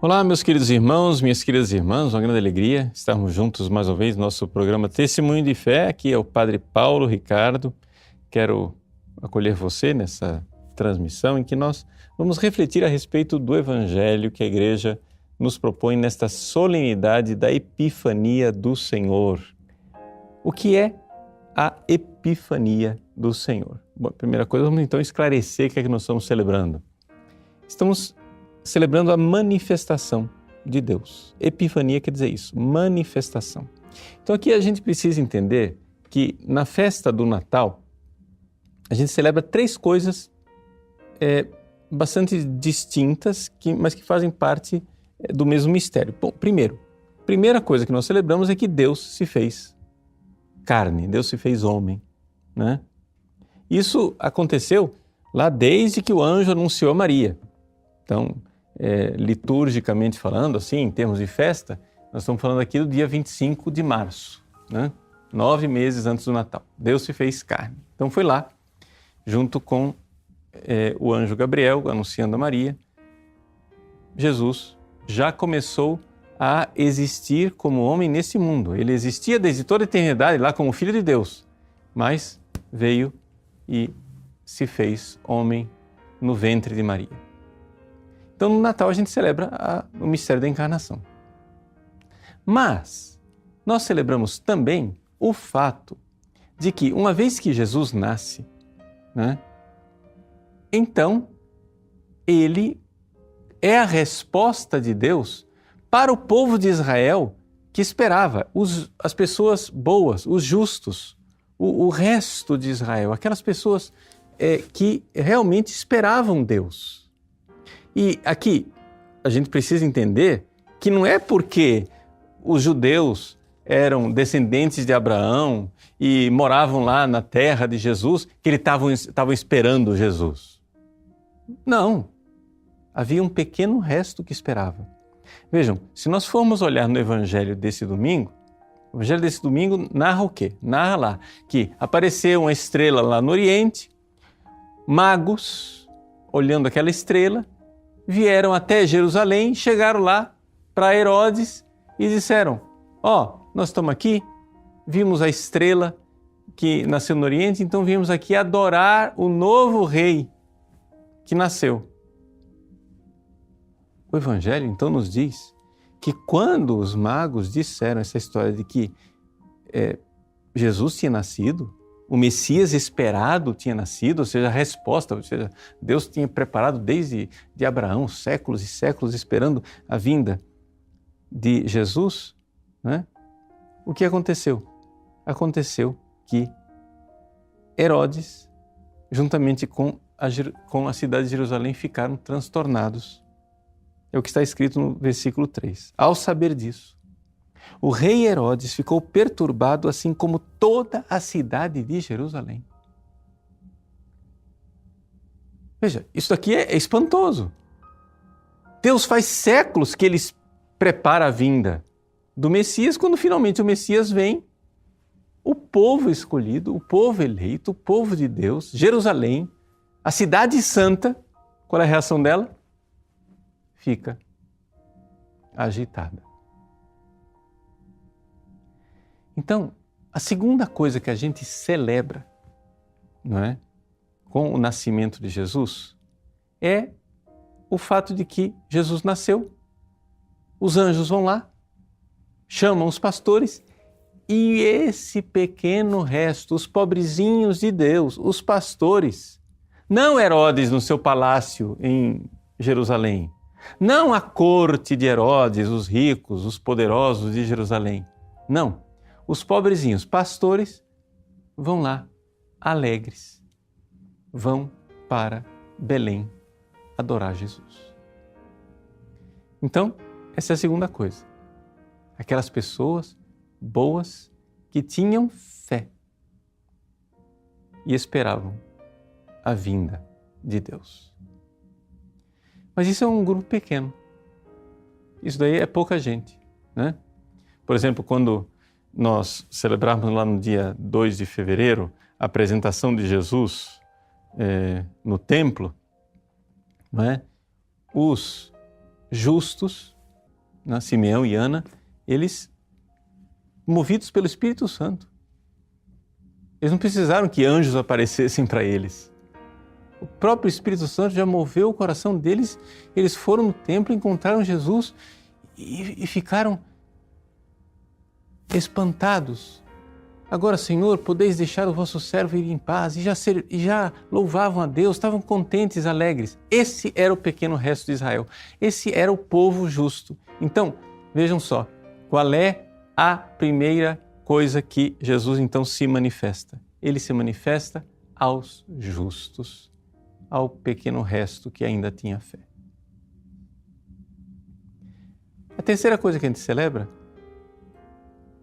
Olá, meus queridos irmãos, minhas queridas irmãs, uma grande alegria estarmos juntos mais uma vez no nosso programa Testemunho de Fé. Aqui é o Padre Paulo Ricardo. Quero acolher você nessa transmissão em que nós vamos refletir a respeito do Evangelho que a Igreja nos propõe nesta solenidade da Epifania do Senhor. O que é a Epifania do Senhor? Bom, primeira coisa, vamos então esclarecer o que é que nós estamos celebrando. Estamos celebrando a manifestação de Deus. Epifania quer dizer isso, manifestação. Então aqui a gente precisa entender que na festa do Natal a gente celebra três coisas bastante distintas, mas que fazem parte do mesmo mistério. Bom, primeira coisa que nós celebramos é que Deus se fez carne, Deus se fez homem, né? Isso aconteceu lá desde que o anjo anunciou a Maria. Então, liturgicamente falando, assim, em termos de festa, nós estamos falando aqui do dia 25 de março, né? 9 meses antes do Natal. Deus se fez carne. Então foi lá, junto com o anjo Gabriel, anunciando a Maria, Jesus já começou a existir como homem nesse mundo. Ele existia desde toda a eternidade lá como Filho de Deus, mas veio e se fez homem no ventre de Maria. Então, no Natal, a gente celebra o mistério da encarnação. Mas nós celebramos também o fato de que, uma vez que Jesus nasce, né, então, ele é a resposta de Deus para o povo de Israel que esperava, as pessoas boas, os justos, o resto de Israel, aquelas pessoas que realmente esperavam Deus. E aqui a gente precisa entender que não é porque os judeus eram descendentes de Abraão e moravam lá na terra de Jesus que eles estavam esperando Jesus. Não, havia um pequeno resto que esperava. Vejam, se nós formos olhar no Evangelho desse domingo, o Evangelho desse domingo narra o quê? Narra lá que apareceu uma estrela lá no Oriente, magos, olhando aquela estrela, vieram até Jerusalém, chegaram lá para Herodes e disseram: nós estamos aqui, vimos a estrela que nasceu no Oriente, então viemos aqui adorar o novo rei que nasceu. O Evangelho então nos diz que quando os magos disseram essa história de que Jesus tinha nascido, o Messias esperado tinha nascido, ou seja, a resposta, ou seja, Deus tinha preparado desde de Abraão, séculos e séculos esperando a vinda de Jesus, né? O que aconteceu? Aconteceu que Herodes, juntamente com a cidade de Jerusalém, ficaram transtornados. É o que está escrito no versículo 3. Ao saber disso, o rei Herodes ficou perturbado, assim como toda a cidade de Jerusalém. Veja, isso aqui é espantoso. Deus faz séculos que ele prepara a vinda do Messias. Quando finalmente o Messias vem, o povo escolhido, o povo eleito, o povo de Deus, Jerusalém, a cidade santa, qual é a reação dela? Fica agitada. Então, a segunda coisa que a gente celebra, não é, com o nascimento de Jesus é o fato de que Jesus nasceu, os anjos vão lá, chamam os pastores e esse pequeno resto, os pobrezinhos de Deus, os pastores, não Herodes no seu palácio em Jerusalém, não a corte de Herodes, os ricos, os poderosos de Jerusalém, não. Os pobrezinhos pastores vão lá, alegres, vão para Belém adorar Jesus. Então, essa é a segunda coisa. Aquelas pessoas boas que tinham fé e esperavam a vinda de Deus. Mas isso é um grupo pequeno. Isso daí é pouca gente, né? Por exemplo, quando nós celebrarmos lá no dia 2 de fevereiro a apresentação de Jesus no templo, não é? Os justos, né, Simeão e Ana, eles, movidos pelo Espírito Santo, eles não precisaram que anjos aparecessem para eles. O próprio Espírito Santo já moveu o coração deles, eles foram no templo, encontraram Jesus e ficaram espantados. Agora, Senhor, podeis deixar o vosso servo ir em paz. E já louvavam a Deus, estavam contentes, alegres. Esse era o pequeno resto de Israel. Esse era o povo justo. Então, vejam só, qual é a primeira coisa que Jesus então se manifesta? Ele se manifesta aos justos, ao pequeno resto que ainda tinha fé. A terceira coisa que a gente celebra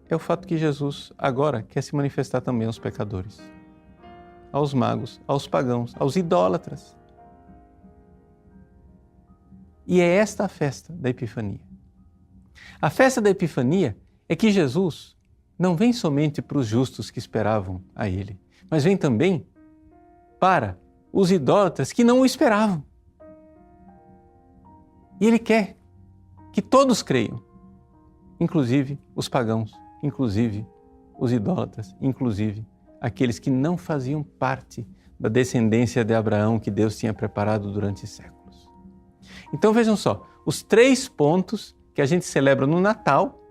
é o fato que Jesus agora quer se manifestar também aos pecadores, aos magos, aos pagãos, aos idólatras. E é esta a festa da Epifania. A festa da Epifania é que Jesus não vem somente para os justos que esperavam a Ele, mas vem também para os idólatras que não o esperavam. E Ele quer que todos creiam, inclusive os pagãos, inclusive os idólatras, inclusive aqueles que não faziam parte da descendência de Abraão que Deus tinha preparado durante séculos. Então vejam só, os 3 pontos que a gente celebra no Natal,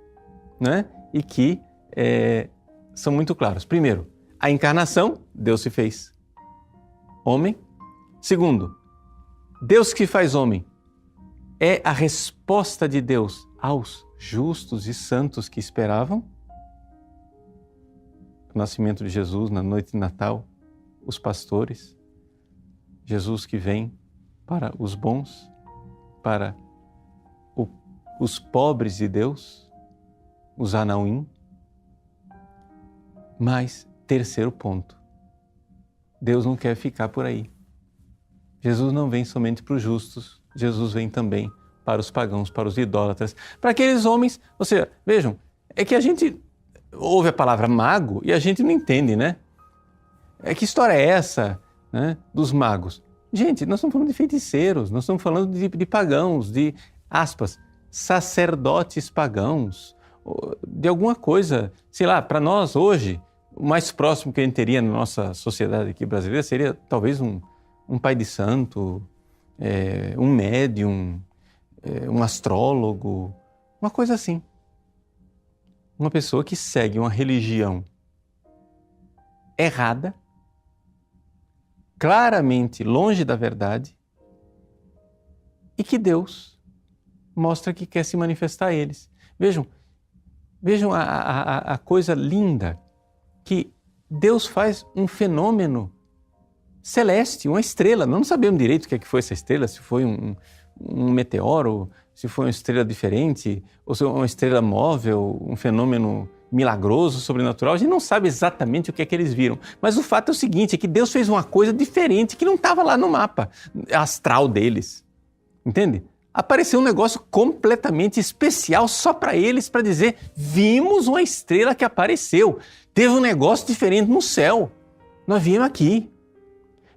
né, e que são muito claros. Primeiro, a encarnação, Deus se fez homem. Segundo, Deus que faz homem é a resposta de Deus aos justos e santos que esperavam. O nascimento de Jesus na noite de Natal, os pastores, Jesus que vem para os bons, para os pobres de Deus, os Anauim. Mas, terceiro ponto, Deus não quer ficar por aí. Jesus não vem somente para os justos, Jesus vem também para os pagãos, para os idólatras, para aqueles homens. Ou seja, vejam, é que a gente ouve a palavra mago e a gente não entende, né? Que história é essa, né, dos magos? Gente, nós estamos falando de feiticeiros, nós estamos falando de pagãos, de, aspas, sacerdotes pagãos, de alguma coisa, sei lá, para nós hoje, o mais próximo que a gente teria na nossa sociedade aqui brasileira seria talvez um pai de santo, um médium, um astrólogo, uma coisa assim. Uma pessoa que segue uma religião errada, claramente longe da verdade, e que Deus mostra que quer se manifestar a eles. Vejam a coisa linda, que Deus faz um fenômeno celeste, uma estrela. Nós não sabemos direito o que foi essa estrela, se foi um meteoro, se foi uma estrela diferente, ou se foi uma estrela móvel, um fenômeno milagroso, sobrenatural. A gente não sabe exatamente o que é que eles viram. Mas o fato é o seguinte, é que Deus fez uma coisa diferente que não estava lá no mapa astral deles. Entende? Apareceu um negócio completamente especial só para eles, para dizer, vimos uma estrela que apareceu. Teve um negócio diferente no céu. Nós viemos aqui.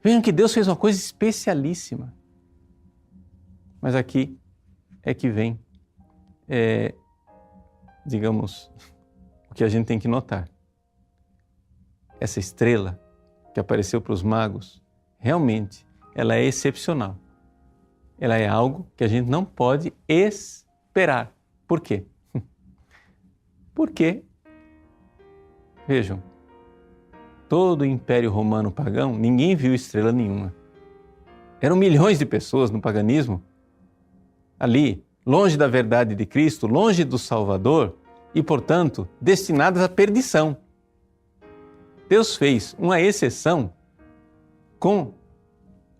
Vejam que Deus fez uma coisa especialíssima. Mas aqui é que vem, digamos, o que a gente tem que notar. Essa estrela que apareceu para os magos, realmente, ela é excepcional. Ela é algo que a gente não pode esperar. Por quê? Porque, vejam, todo o Império Romano pagão, ninguém viu estrela nenhuma. Eram milhões de pessoas no paganismo, ali, longe da verdade de Cristo, longe do Salvador e, portanto, destinadas à perdição. Deus fez uma exceção com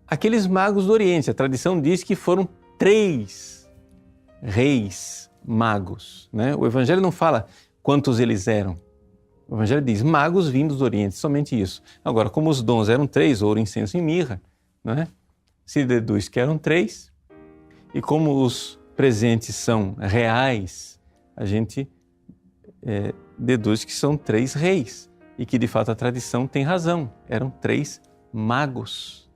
aqueles magos do Oriente. A tradição diz que foram 3 reis magos, né? O Evangelho não fala quantos eles eram. O Evangelho diz magos vindos do Oriente, somente isso. Agora, como os dons eram 3, ouro, incenso e mirra, né? Se deduz que eram 3, e como os presentes são reais, a gente deduz que são 3 reis, e que de fato a tradição tem razão, eram 3 magos,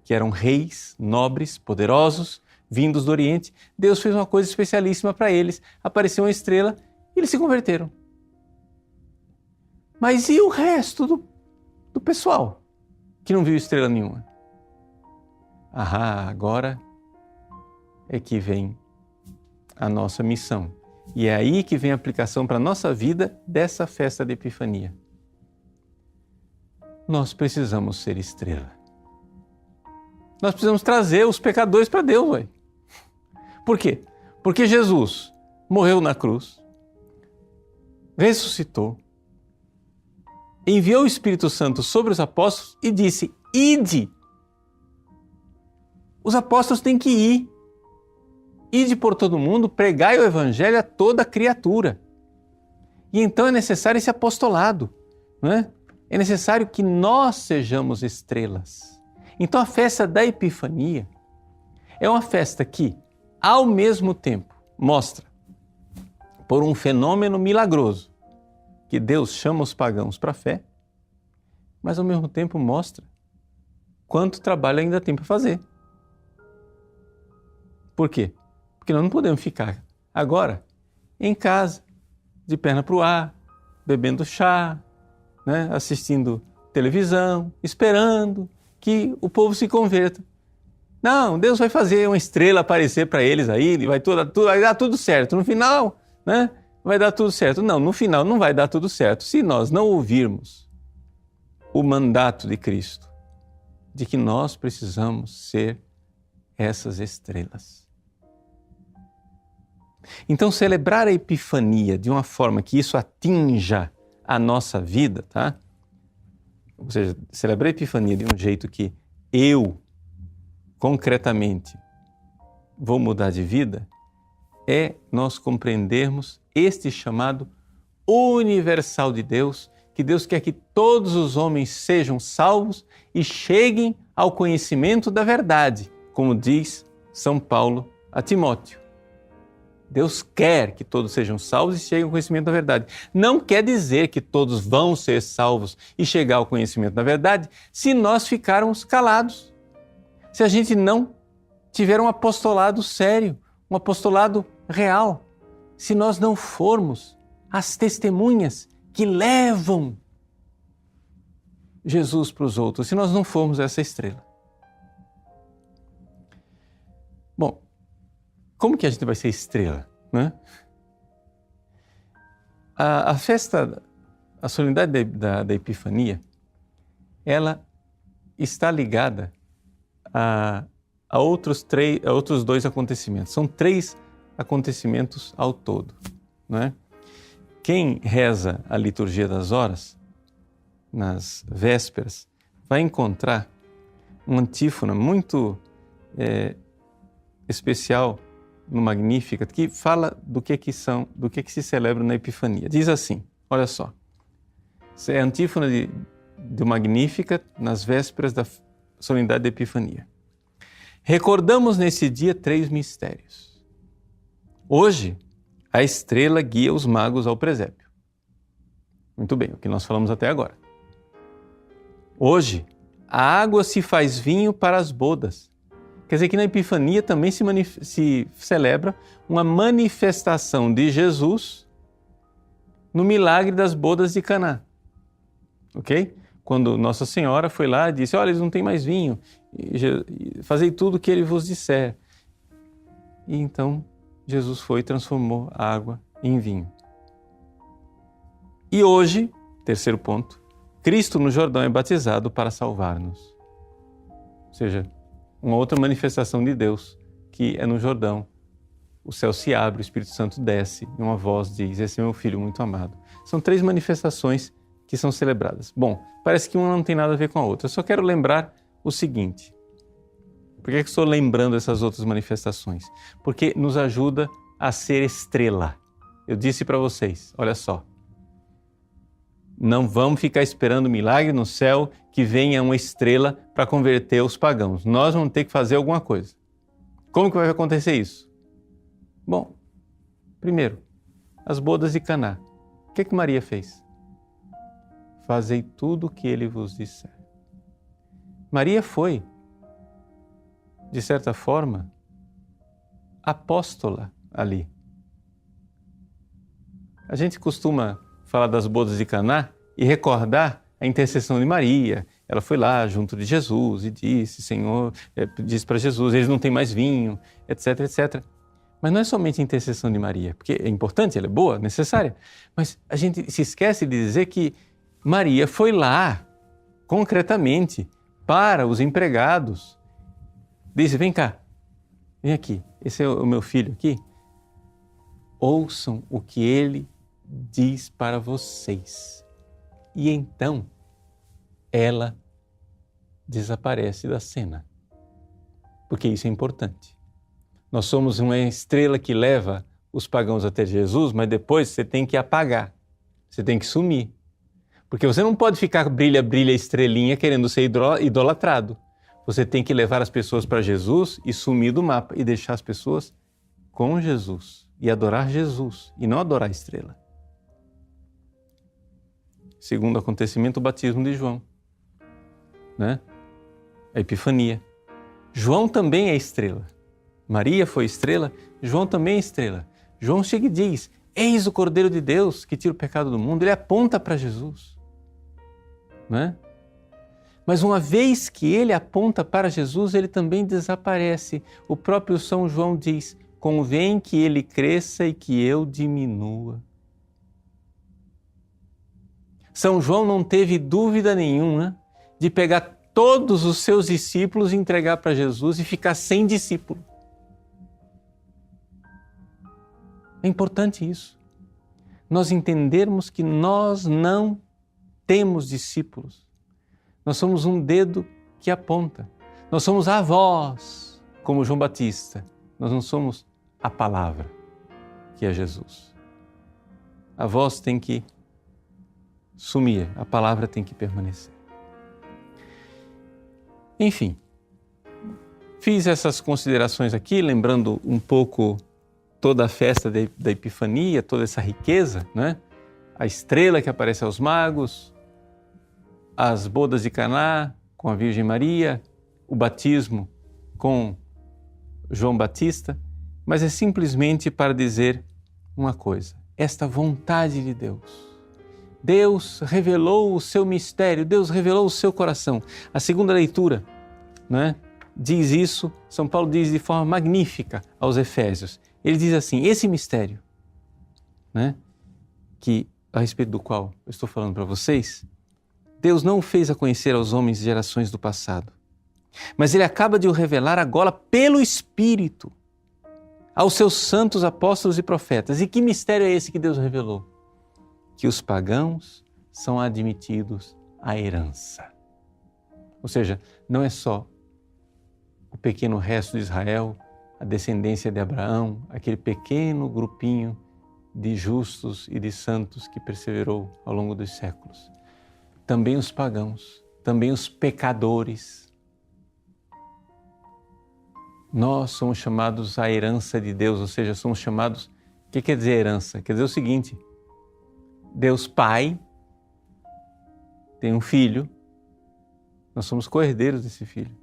que eram reis, nobres, poderosos, vindos do Oriente. Deus fez uma coisa especialíssima para eles. Apareceu uma estrela e eles se converteram. Mas e o resto do pessoal que não viu estrela nenhuma? Agora é que vem a nossa missão. E é aí que vem a aplicação para a nossa vida dessa festa de Epifania. Nós precisamos ser estrela. Nós precisamos trazer os pecadores para Deus, ué. Por quê? Porque Jesus morreu na cruz, ressuscitou, enviou o Espírito Santo sobre os apóstolos e disse: ide. Os apóstolos têm que ir. Ide por todo mundo, pregai o Evangelho a toda criatura. E então é necessário esse apostolado, não é? É necessário que nós sejamos estrelas. Então a festa da Epifania é uma festa que, ao mesmo tempo, mostra, por um fenômeno milagroso, que Deus chama os pagãos para a fé, mas ao mesmo tempo mostra quanto trabalho ainda tem para fazer. Por quê? Porque nós não podemos ficar agora em casa, de perna para o ar, bebendo chá, né, assistindo televisão, esperando que o povo se converta. Não, Deus vai fazer uma estrela aparecer para eles aí, vai dar tudo certo. No final, né, vai dar tudo certo. Não, no final não vai dar tudo certo se nós não ouvirmos o mandato de Cristo, de que nós precisamos ser essas estrelas. Então, celebrar a Epifania de uma forma que isso atinja a nossa vida, tá? Ou seja, celebrar a Epifania de um jeito que eu, concretamente, vou mudar de vida, é nós compreendermos este chamado universal de Deus, que Deus quer que todos os homens sejam salvos e cheguem ao conhecimento da verdade, como diz São Paulo a Timóteo. Deus quer que todos sejam salvos e cheguem ao conhecimento da verdade. Não quer dizer que todos vão ser salvos e chegar ao conhecimento da verdade se nós ficarmos calados. Se a gente não tiver um apostolado sério, um apostolado real. Se nós não formos as testemunhas que levam Jesus para os outros, se nós não formos essa estrela. Bom, como que a gente vai ser estrela, né? A festa, a solenidade da Epifania, ela está ligada a outros dois acontecimentos. São 3 acontecimentos ao todo, né? Quem reza a liturgia das horas, nas vésperas, vai encontrar uma antífona muito especial no Magníficat, que fala do que se celebra na Epifania. Diz assim, olha só, isso é a antífona do Magníficat nas vésperas da solenidade da Epifania. Recordamos nesse dia 3 mistérios. Hoje, a estrela guia os magos ao presépio. Muito bem, o que nós falamos até agora. Hoje, a água se faz vinho para as bodas. Quer dizer que na Epifania também se celebra uma manifestação de Jesus no milagre das bodas de Caná. Ok? Quando Nossa Senhora foi lá e disse, olha, eles não têm mais vinho, fazei tudo o que ele vos disser. E então Jesus foi e transformou a água em vinho. E hoje, terceiro ponto, Cristo no Jordão é batizado para salvar-nos. Ou seja, uma outra manifestação de Deus, que é no Jordão. O céu se abre, o Espírito Santo desce e uma voz diz, esse é meu filho muito amado. São 3 manifestações que são celebradas. Bom, parece que uma não tem nada a ver com a outra. Eu só quero lembrar o seguinte. Por que estou lembrando essas outras manifestações? Porque nos ajuda a ser estrela. Eu disse para vocês, olha só, não vamos ficar esperando milagre no céu que venha uma estrela para converter os pagãos. Nós vamos ter que fazer alguma coisa. Como que vai acontecer isso? Bom, primeiro, as bodas de Caná. O que Maria fez? Fazei tudo o que ele vos disser. Maria foi, de certa forma, apóstola ali. A gente costuma falar das bodas de Caná e recordar a intercessão de Maria. Ela foi lá junto de Jesus e disse, Senhor, disse para Jesus, eles não têm mais vinho, etc, etc. Mas não é somente a intercessão de Maria, porque é importante, ela é boa, necessária, mas a gente se esquece de dizer que Maria foi lá, concretamente, para os empregados. Disse, vem cá, vem aqui, esse é o meu filho aqui. Ouçam o que ele diz para vocês. E então, ela desaparece da cena, porque isso é importante. Nós somos uma estrela que leva os pagãos até Jesus, mas depois você tem que apagar, você tem que sumir. Porque você não pode ficar brilha, brilha, estrelinha querendo ser idolatrado. Você tem que levar as pessoas para Jesus e sumir do mapa e deixar as pessoas com Jesus e adorar Jesus e não adorar a estrela. Segundo acontecimento, o batismo de João, né? A Epifania. João também é estrela. Maria foi estrela, João também é estrela. João chega e diz, eis o Cordeiro de Deus que tira o pecado do mundo. Ele aponta para Jesus, né? Mas uma vez que ele aponta para Jesus, ele também desaparece. O próprio São João diz, convém que ele cresça e que eu diminua. São João não teve dúvida nenhuma de pegar todos os seus discípulos e entregar para Jesus e ficar sem discípulo. É importante isso. Nós entendermos que nós não temos discípulos. Nós somos um dedo que aponta. Nós somos a voz, como João Batista. Nós não somos a palavra, que é Jesus. A voz tem que sumir, a palavra tem que permanecer. Enfim, fiz essas considerações aqui, lembrando um pouco toda a festa da Epifania, toda essa riqueza, né? A estrela que aparece aos magos, as bodas de Caná com a Virgem Maria, o batismo com João Batista, mas é simplesmente para dizer uma coisa, esta vontade de Deus. Deus revelou o seu mistério, Deus revelou o seu coração. A segunda leitura, né, diz isso, São Paulo diz de forma magnífica aos Efésios. Ele diz assim, esse mistério, né, que, a respeito do qual eu estou falando para vocês, Deus não o fez a conhecer aos homens de gerações do passado, mas Ele acaba de o revelar agora pelo Espírito aos seus santos apóstolos e profetas. E que mistério é esse que Deus revelou? Que os pagãos são admitidos à herança. Ou seja, não é só o pequeno resto de Israel, a descendência de Abraão, aquele pequeno grupinho de justos e de santos que perseverou ao longo dos séculos. Também os pagãos, também os pecadores. Nós somos chamados à herança de Deus, ou seja, somos chamados... O que quer dizer herança? Quer dizer o seguinte, Deus Pai tem um filho, nós somos co-herdeiros desse filho,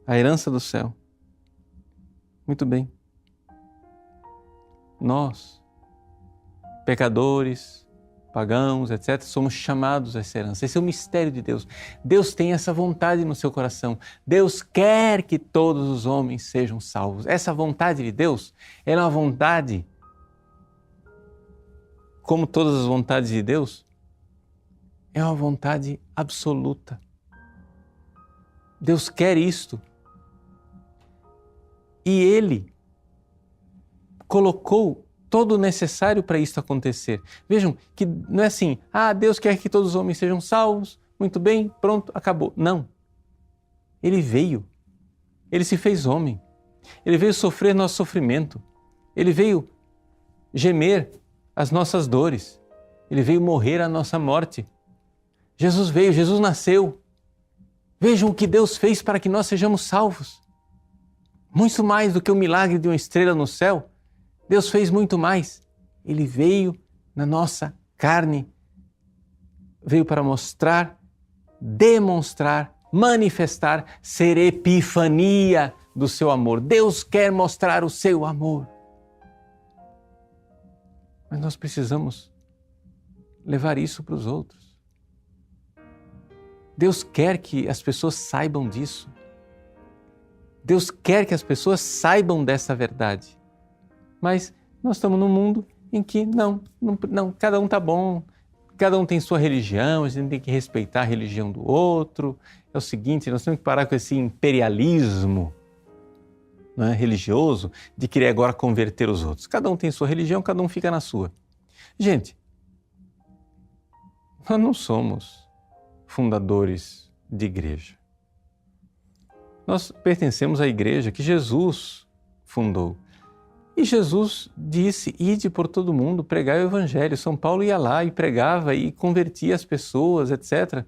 a herança do céu. Muito bem. Nós, pecadores, pagãos, etc., somos chamados a essa herança. Esse é o mistério de Deus. Deus tem essa vontade no seu coração. Deus quer que todos os homens sejam salvos. Essa vontade de Deus, ela é uma vontade, como todas as vontades de Deus, é uma vontade absoluta. Deus quer isto. E Ele colocou todo o necessário para isso acontecer. Vejam que não é assim, Deus quer que todos os homens sejam salvos, muito bem, pronto, acabou. Não. Ele veio, Ele se fez homem, Ele veio sofrer nosso sofrimento, Ele veio gemer as nossas dores, Ele veio morrer a nossa morte. Jesus veio, Jesus nasceu. Vejam o que Deus fez para que nós sejamos salvos. Muito mais do que o milagre de uma estrela no céu, Deus fez muito mais. Ele veio na nossa carne, veio para mostrar, demonstrar, manifestar, ser epifania do seu amor. Deus quer mostrar o seu amor. Mas nós precisamos levar isso para os outros. Deus quer que as pessoas saibam disso. Deus quer que as pessoas saibam dessa verdade. Mas nós estamos num mundo em que não, cada um está bom, cada um tem sua religião, a gente tem que respeitar a religião do outro. É o seguinte, nós temos que parar com esse imperialismo, né, religioso, de querer agora converter os outros. Cada um tem sua religião, cada um fica na sua. Gente, nós não somos fundadores de igreja. Nós pertencemos à igreja que Jesus fundou. E Jesus disse, ide por todo mundo, pregai o evangelho. São Paulo ia lá e pregava e convertia as pessoas, etc.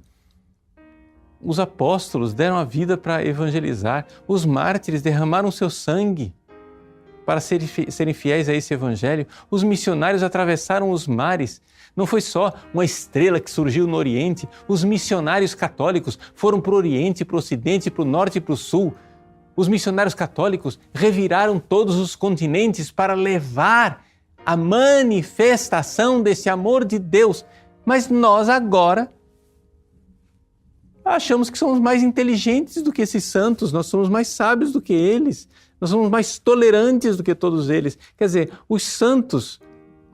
Os apóstolos deram a vida para evangelizar. Os mártires derramaram seu sangue para serem fiéis a esse evangelho. Os missionários atravessaram os mares. Não foi só uma estrela que surgiu no Oriente. Os missionários católicos foram para o Oriente, para o Ocidente, para o Norte e para o Sul. Os missionários católicos reviraram todos os continentes para levar a manifestação desse amor de Deus. Mas nós agora achamos que somos mais inteligentes do que esses santos, nós somos mais sábios do que eles, nós somos mais tolerantes do que todos eles. Quer dizer, os santos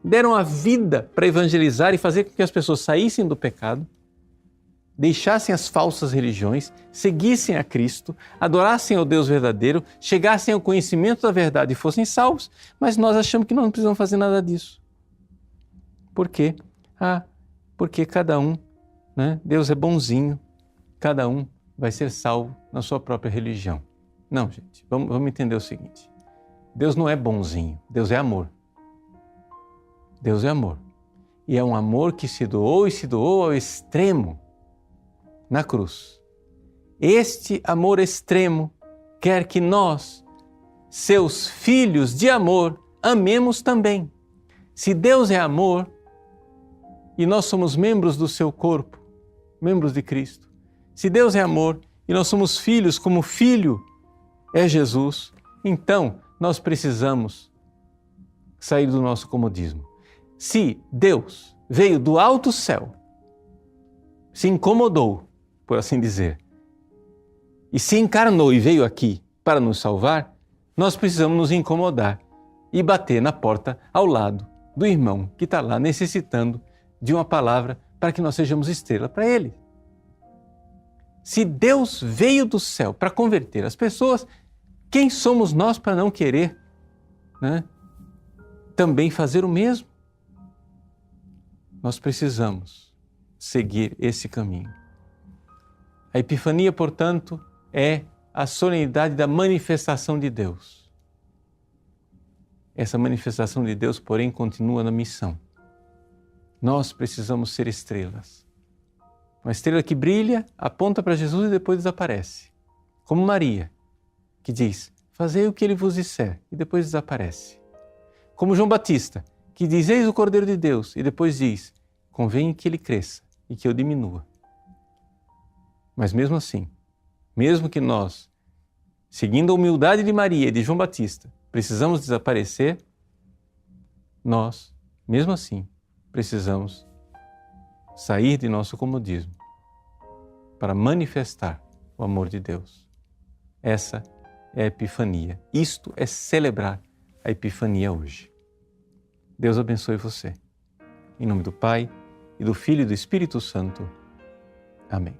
deram a vida para evangelizar e fazer com que as pessoas saíssem do pecado, deixassem as falsas religiões, seguissem a Cristo, adorassem ao Deus verdadeiro, chegassem ao conhecimento da verdade e fossem salvos, mas nós achamos que não precisamos fazer nada disso. Por quê? Porque cada um, né? Deus é bonzinho, cada um vai ser salvo na sua própria religião. Não, gente, vamos entender o seguinte. Deus não é bonzinho, Deus é amor. Deus é amor. E é um amor que se doou e se doou ao extremo na cruz. Este amor extremo quer que nós, seus filhos de amor, amemos também. Se Deus é amor e nós somos membros do seu corpo, membros de Cristo, se Deus é amor e nós somos filhos como filho é Jesus, então nós precisamos sair do nosso comodismo. Se Deus veio do alto céu, se incomodou, por assim dizer, e se encarnou e veio aqui para nos salvar, nós precisamos nos incomodar e bater na porta ao lado do irmão que está lá necessitando de uma palavra para que nós sejamos estrela para ele. Se Deus veio do céu para converter as pessoas, quem somos nós para não querer, né, também fazer o mesmo? Nós precisamos seguir esse caminho. A Epifania, portanto, é a solenidade da manifestação de Deus. Essa manifestação de Deus, porém, continua na missão. Nós precisamos ser estrelas. Uma estrela que brilha, aponta para Jesus e depois desaparece. Como Maria, que diz, fazei o que ele vos disser, e depois desaparece. Como João Batista, que diz, eis o Cordeiro de Deus, e depois diz, convém que ele cresça e que eu diminua. Mas mesmo assim, mesmo que nós, seguindo a humildade de Maria e de João Batista, precisamos desaparecer, nós, mesmo assim, precisamos sair de nosso comodismo para manifestar o amor de Deus. Essa é a Epifania. Isto é celebrar a Epifania hoje. Deus abençoe você. Em nome do Pai, e do Filho e do Espírito Santo. Amém.